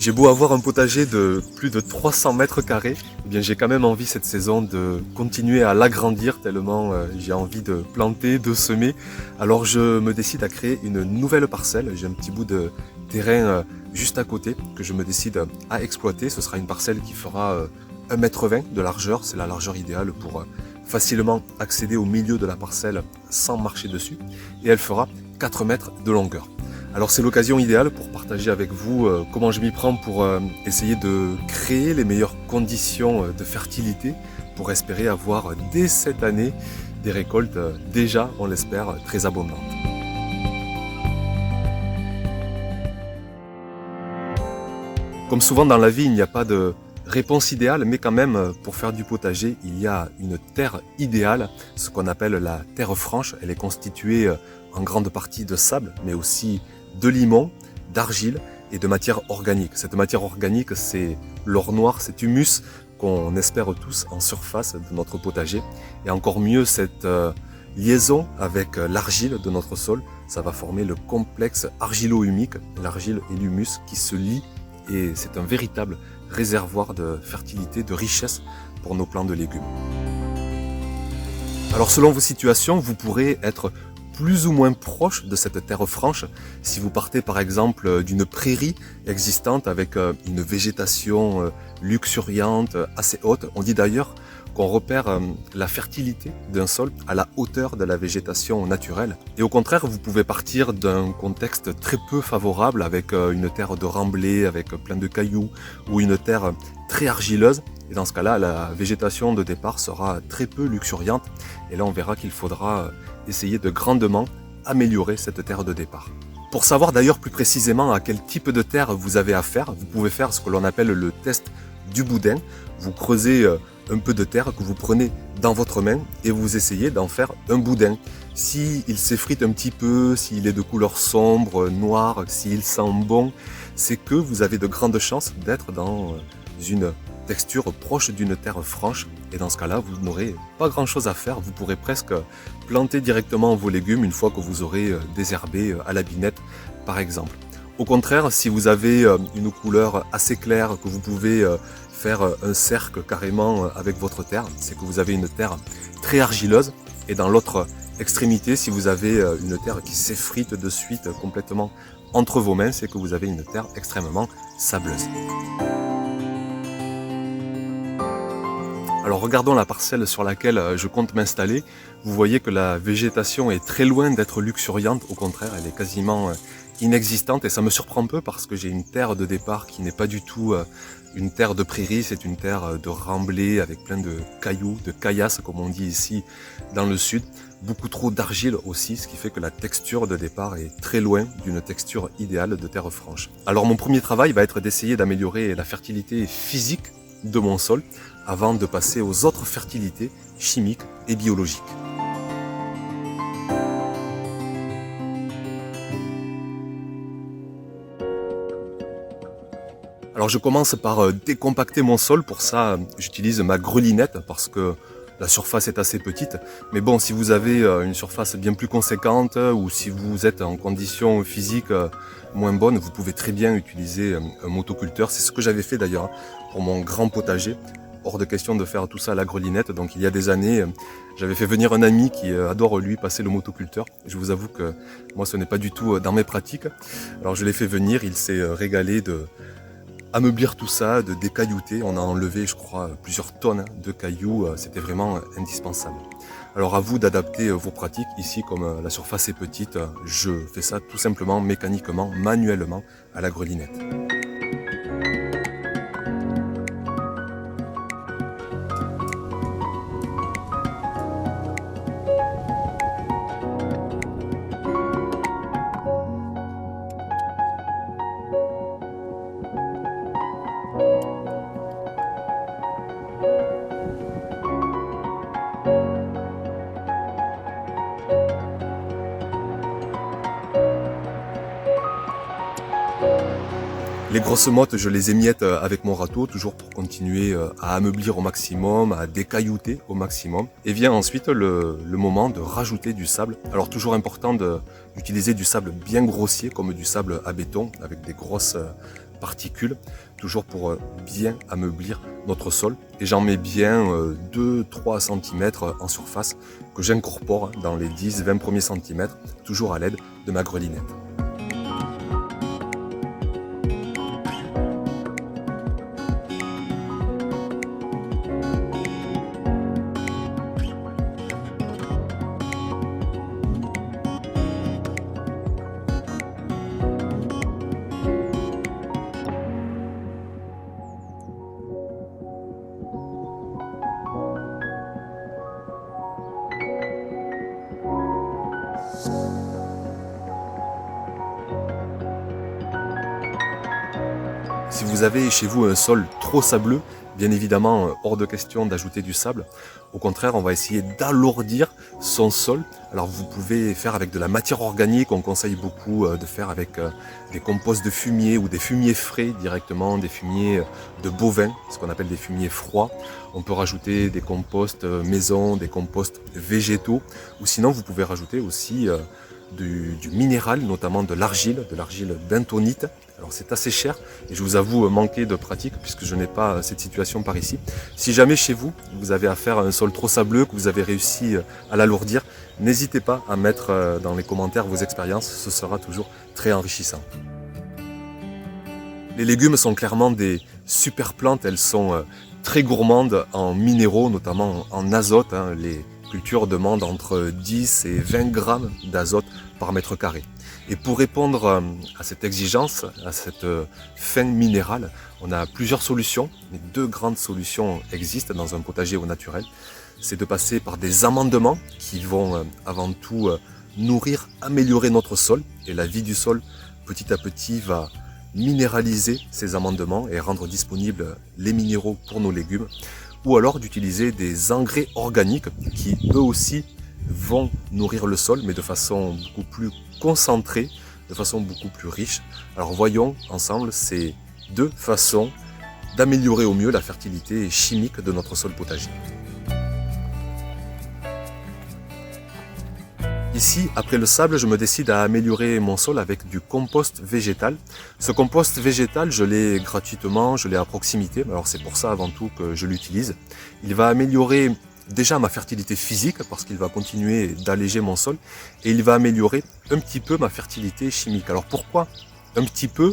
J'ai beau avoir un potager de plus de 300 mètres carrés, eh bien j'ai quand même envie cette saison de continuer à l'agrandir tellement j'ai envie de planter, de semer. Alors je me décide à créer une nouvelle parcelle. J'ai un petit bout de terrain juste à côté que je me décide à exploiter. Ce sera une parcelle qui fera 1,20 m de largeur. C'est la largeur idéale pour facilement accéder au milieu de la parcelle sans marcher dessus. Et elle fera 4 mètres de longueur. Alors c'est l'occasion idéale pour partager avec vous comment je m'y prends pour essayer de créer les meilleures conditions de fertilité pour espérer avoir dès cette année des récoltes déjà, on l'espère, très abondantes. Comme souvent dans la vie, il n'y a pas de réponse idéale, mais quand même, pour faire du potager, il y a une terre idéale, ce qu'on appelle la terre franche. Elle est constituée en grande partie de sable, mais aussi de limon, d'argile et de matière organique. Cette matière organique, c'est l'or noir, cet humus qu'on espère tous en surface de notre potager. Et encore mieux, cette liaison avec l'argile de notre sol, ça va former le complexe argilo-humique, l'argile et l'humus qui se lient, et c'est un véritable réservoir de fertilité, de richesse pour nos plants de légumes. Alors selon vos situations, vous pourrez être plus ou moins proche de cette terre franche. Si vous partez par exemple d'une prairie existante avec une végétation luxuriante, assez haute, on dit d'ailleurs qu'on repère la fertilité d'un sol à la hauteur de la végétation naturelle. Et au contraire, vous pouvez partir d'un contexte très peu favorable avec une terre de remblai, avec plein de cailloux, ou une terre très argileuse. Et dans ce cas-là, la végétation de départ sera très peu luxuriante. Et là, on verra qu'il faudra essayer de grandement améliorer cette terre de départ. Pour savoir d'ailleurs plus précisément à quel type de terre vous avez affaire, vous pouvez faire ce que l'on appelle le test du boudin. Vous creusez un peu de terre que vous prenez dans votre main et vous essayez d'en faire un boudin. S'il s'effrite un petit peu, s'il est de couleur sombre, noire, s'il sent bon, c'est que vous avez de grandes chances d'être dans une texture proche d'une terre franche, et dans ce cas-là, vous n'aurez pas grand-chose à faire. Vous pourrez presque planter directement vos légumes une fois que vous aurez désherbé à la binette, par exemple. Au contraire, si vous avez une couleur assez claire, que vous pouvez faire un cercle carrément avec votre terre, c'est que vous avez une terre très argileuse. Et dans l'autre extrémité, si vous avez une terre qui s'effrite de suite complètement entre vos mains, c'est que vous avez une terre extrêmement sableuse. Alors regardons la parcelle sur laquelle je compte m'installer. Vous voyez que la végétation est très loin d'être luxuriante, au contraire, elle est quasiment inexistante, et ça me surprend un peu parce que j'ai une terre de départ qui n'est pas du tout une terre de prairie, c'est une terre de remblai avec plein de cailloux, de caillasses comme on dit ici dans le sud, beaucoup trop d'argile aussi, ce qui fait que la texture de départ est très loin d'une texture idéale de terre franche. Alors mon premier travail va être d'essayer d'améliorer la fertilité physique de mon sol avant de passer aux autres fertilités chimiques et biologiques. Alors je commence par décompacter mon sol. Pour ça, j'utilise ma grelinette parce que la surface est assez petite. Mais bon, si vous avez une surface bien plus conséquente ou si vous êtes en conditions physiques moins bonnes, vous pouvez très bien utiliser un motoculteur. C'est ce que j'avais fait d'ailleurs pour mon grand potager. Hors de question de faire tout ça à la grelinette. Donc il y a des années, j'avais fait venir un ami qui adore lui passer le motoculteur. Je vous avoue que moi ce n'est pas du tout dans mes pratiques. Alors je l'ai fait venir, il s'est régalé de ameublir tout ça, de décaillouter. On a enlevé, je crois, plusieurs tonnes de cailloux. C'était vraiment indispensable. Alors à vous d'adapter vos pratiques. Ici, comme la surface est petite, je fais ça tout simplement, mécaniquement, manuellement, à la grelinette. Les grosses mottes, je les émiette avec mon râteau, toujours pour continuer à ameublir au maximum, à décaillouter au maximum. Et vient ensuite le moment de rajouter du sable. Alors toujours important d'utiliser du sable bien grossier, comme du sable à béton, avec des grosses particules, toujours pour bien ameublir notre sol. Et j'en mets bien 2-3 cm en surface que j'incorpore dans les 10-20 premiers centimètres, toujours à l'aide de ma grelinette. Si vous avez chez vous un sol trop sableux, bien évidemment hors de question d'ajouter du sable. Au contraire, on va essayer d'alourdir son sol. Alors vous pouvez faire avec de la matière organique, on conseille beaucoup de faire avec des composts de fumier ou des fumiers frais directement, des fumiers de bovins, ce qu'on appelle des fumiers froids. On peut rajouter des composts maison, des composts végétaux, ou sinon vous pouvez rajouter aussi du minéral, notamment de l'argile bentonite. Alors c'est assez cher et je vous avoue manquer de pratique puisque je n'ai pas cette situation par ici. Si jamais chez vous, vous avez affaire à un sol trop sableux, que vous avez réussi à l'alourdir, n'hésitez pas à mettre dans les commentaires vos expériences, ce sera toujours très enrichissant. Les légumes sont clairement des super plantes, elles sont très gourmandes en minéraux, notamment en azote. Les cultures demandent entre 10 et 20 grammes d'azote par mètre carré. Et pour répondre à cette exigence, à cette faim minérale, on a plusieurs solutions, mais deux grandes solutions existent dans un potager au naturel. C'est de passer par des amendements qui vont avant tout nourrir, améliorer notre sol. Et la vie du sol, petit à petit, va minéraliser ces amendements et rendre disponibles les minéraux pour nos légumes. Ou alors d'utiliser des engrais organiques qui, eux aussi, vont nourrir le sol, mais de façon beaucoup plus concentrée, de façon beaucoup plus riche. Alors voyons ensemble ces deux façons d'améliorer au mieux la fertilité chimique de notre sol potager. Ici, après le sable, je me décide à améliorer mon sol avec du compost végétal. Ce compost végétal, je l'ai gratuitement, je l'ai à proximité, alors c'est pour ça avant tout que je l'utilise. Il va améliorer déjà ma fertilité physique parce qu'il va continuer d'alléger mon sol et il va améliorer un petit peu ma fertilité chimique. Alors pourquoi un petit peu?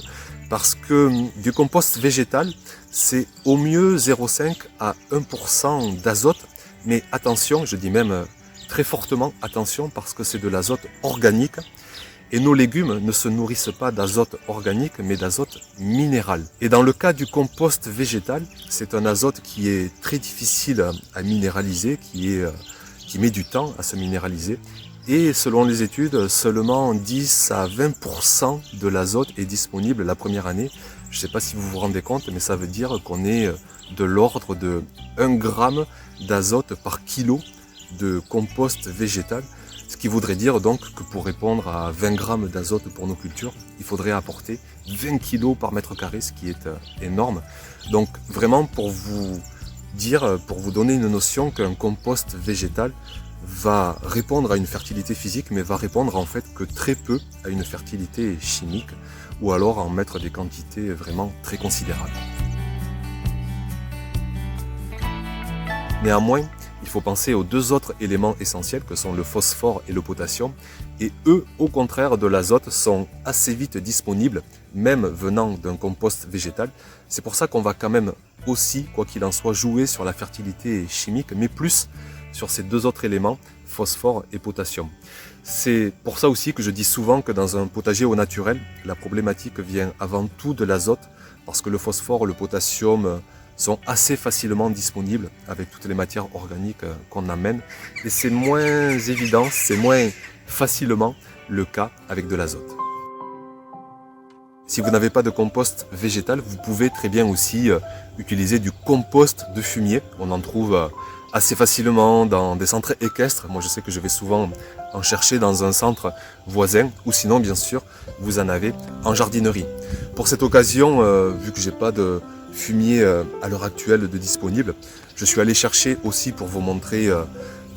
Parce que du compost végétal, c'est au mieux 0,5 à 1% d'azote, mais attention, je dis même très fortement attention parce que c'est de l'azote organique et nos légumes ne se nourrissent pas d'azote organique mais d'azote minéral. Et dans le cas du compost végétal, c'est un azote qui est très difficile à minéraliser, qui met du temps à se minéraliser. Et selon les études, seulement 10 à 20% de l'azote est disponible la première année. Je ne sais pas si vous vous rendez compte, mais ça veut dire qu'on est de l'ordre de 1 gramme d'azote par kilo de compost végétal. Ce qui voudrait dire donc que pour répondre à 20 grammes d'azote pour nos cultures, il faudrait apporter 20 kg par mètre carré, ce qui est énorme. Donc vraiment pour vous dire, pour vous donner une notion qu'un compost végétal va répondre à une fertilité physique, mais va répondre en fait que très peu à une fertilité chimique, ou alors en mettre des quantités vraiment très considérables. Néanmoins, il faut penser aux deux autres éléments essentiels que sont le phosphore et le potassium. Et eux, au contraire de l'azote, sont assez vite disponibles, même venant d'un compost végétal. C'est pour ça qu'on va quand même aussi, quoi qu'il en soit, jouer sur la fertilité chimique, mais plus sur ces deux autres éléments, phosphore et potassium. C'est pour ça aussi que je dis souvent que dans un potager au naturel, la problématique vient avant tout de l'azote, parce que le phosphore, le potassium sont assez facilement disponibles avec toutes les matières organiques qu'on amène. Et c'est moins évident, c'est moins facilement le cas avec de l'azote. Si vous n'avez pas de compost végétal, vous pouvez très bien aussi utiliser du compost de fumier. On en trouve assez facilement dans des centres équestres. Moi je sais que je vais souvent en chercher dans un centre voisin, ou sinon bien sûr vous en avez en jardinerie. Pour cette occasion, vu que j'ai pas de fumier à l'heure actuelle de disponible, je suis allé chercher aussi pour vous montrer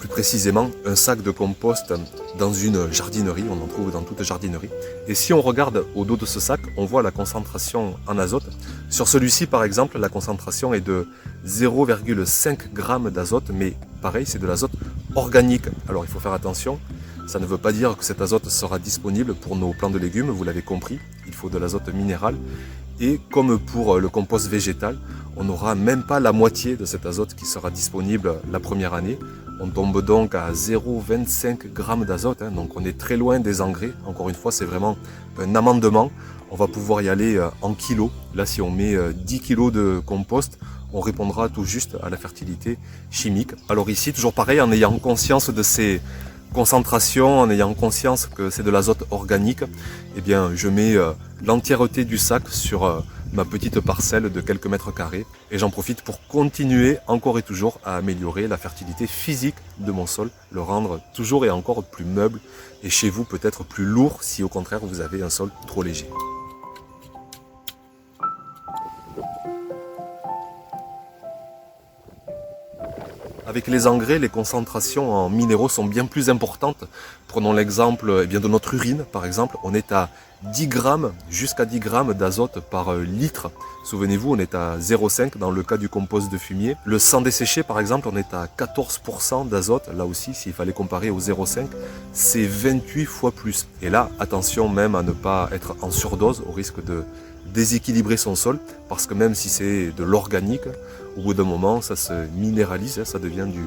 plus précisément un sac de compost dans une jardinerie, on en trouve dans toute jardinerie. Et si on regarde au dos de ce sac, on voit la concentration en azote. Sur celui-ci par exemple, la concentration est de 0,5 g d'azote, mais pareil, c'est de l'azote organique. Alors il faut faire attention, ça ne veut pas dire que cet azote sera disponible pour nos plants de légumes, vous l'avez compris, il faut de l'azote minéral. Et comme pour le compost végétal, on n'aura même pas la moitié de cet azote qui sera disponible la première année. On tombe donc à 0,25 g d'azote, donc on est très loin des engrais. Encore une fois, c'est vraiment un amendement. On va pouvoir y aller en kilos. Là, si on met 10 kg de compost, on répondra tout juste à la fertilité chimique. Alors ici, toujours pareil, en ayant conscience de ces concentration, en ayant conscience que c'est de l'azote organique, eh bien je mets l'entièreté du sac sur ma petite parcelle de quelques mètres carrés et j'en profite pour continuer encore et toujours à améliorer la fertilité physique de mon sol, le rendre toujours et encore plus meuble et chez vous peut-être plus lourd si au contraire vous avez un sol trop léger. Avec les engrais, les concentrations en minéraux sont bien plus importantes. Prenons l'exemple de notre urine, par exemple. On est à 10 grammes, jusqu'à 10 grammes d'azote par litre. Souvenez-vous, on est à 0,5 dans le cas du compost de fumier. Le sang desséché, par exemple, on est à 14% d'azote. Là aussi, s'il fallait comparer au 0,5, c'est 28 fois plus. Et là, attention même à ne pas être en surdose, au risque de déséquilibrer son sol, parce que même si c'est de l'organique, au bout d'un moment, ça se minéralise, ça devient du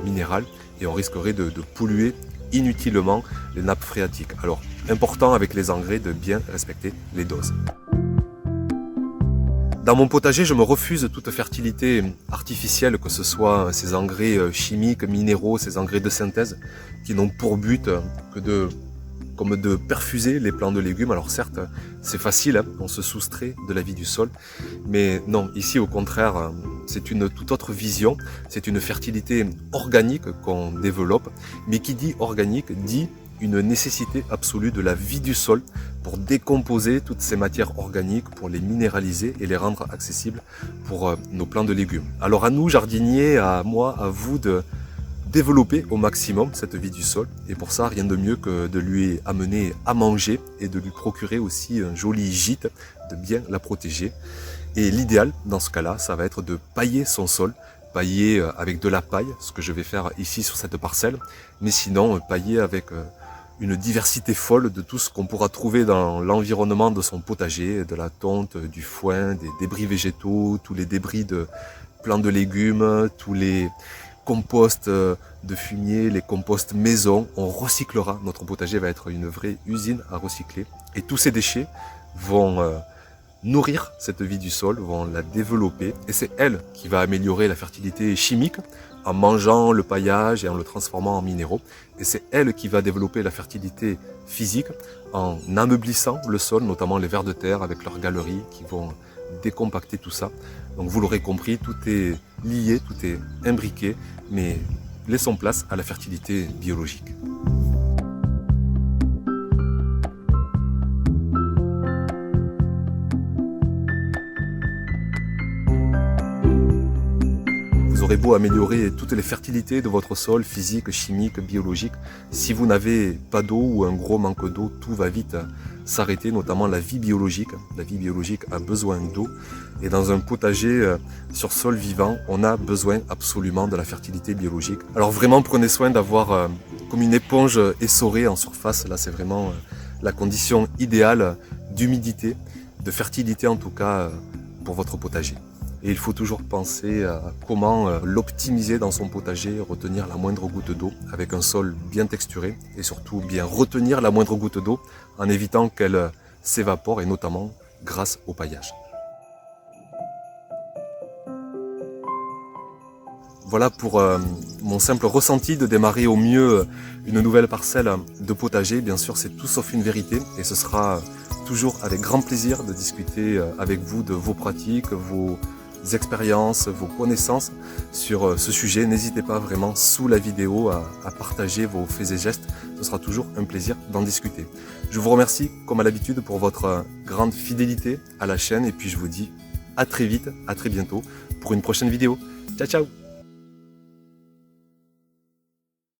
minéral, et on risquerait de polluer inutilement les nappes phréatiques. Alors, important avec les engrais de bien respecter les doses. Dans mon potager, je me refuse toute fertilité artificielle, que ce soit ces engrais chimiques, minéraux, ces engrais de synthèse, qui n'ont pour but que de perfuser les plants de légumes. Alors certes, c'est facile, on se soustrait de la vie du sol, mais non, ici au contraire, c'est une toute autre vision, c'est une fertilité organique qu'on développe, mais qui dit organique dit une nécessité absolue de la vie du sol pour décomposer toutes ces matières organiques, pour les minéraliser et les rendre accessibles pour nos plants de légumes. Alors à nous, jardiniers, à moi, à vous de développer au maximum cette vie du sol et pour ça rien de mieux que de lui amener à manger et de lui procurer aussi un joli gîte, de bien la protéger. Et l'idéal dans ce cas-là, ça va être de pailler son sol, pailler avec de la paille, ce que je vais faire ici sur cette parcelle, mais sinon pailler avec une diversité folle de tout ce qu'on pourra trouver dans l'environnement de son potager, de la tonte, du foin, des débris végétaux, tous les débris de plants de légumes, tous les compost de fumier, les composts maison, on recyclera. Notre potager va être une vraie usine à recycler. Et tous ces déchets vont nourrir cette vie du sol, vont la développer. Et c'est elle qui va améliorer la fertilité chimique en mangeant le paillage et en le transformant en minéraux. Et c'est elle qui va développer la fertilité physique en ameublissant le sol, notamment les vers de terre avec leurs galeries qui vont décompacter tout ça. Donc vous l'aurez compris, tout est lié, tout est imbriqué, mais laissons place à la fertilité biologique. Vous aurez beau améliorer toutes les fertilités de votre sol, physique, chimique, biologique, si vous n'avez pas d'eau ou un gros manque d'eau, tout va vite s'arrêter, notamment la vie biologique. La vie biologique a besoin d'eau et dans un potager sur sol vivant, on a besoin absolument de la fertilité biologique. Alors vraiment prenez soin d'avoir comme une éponge essorée en surface, là c'est vraiment la condition idéale d'humidité, de fertilité en tout cas pour votre potager. Et il faut toujours penser à comment l'optimiser dans son potager, retenir la moindre goutte d'eau avec un sol bien texturé et surtout bien retenir la moindre goutte d'eau en évitant qu'elle s'évapore et notamment grâce au paillage. Voilà pour mon simple ressenti de démarrer au mieux une nouvelle parcelle de potager. Bien sûr, c'est tout sauf une vérité et ce sera toujours avec grand plaisir de discuter avec vous de vos pratiques, vos expériences, vos connaissances sur ce sujet. N'hésitez pas vraiment sous la vidéo à partager vos faits et gestes. Ce sera toujours un plaisir d'en discuter. Je vous remercie comme à l'habitude pour votre grande fidélité à la chaîne et puis je vous dis à très vite, à très bientôt pour une prochaine vidéo. Ciao ciao!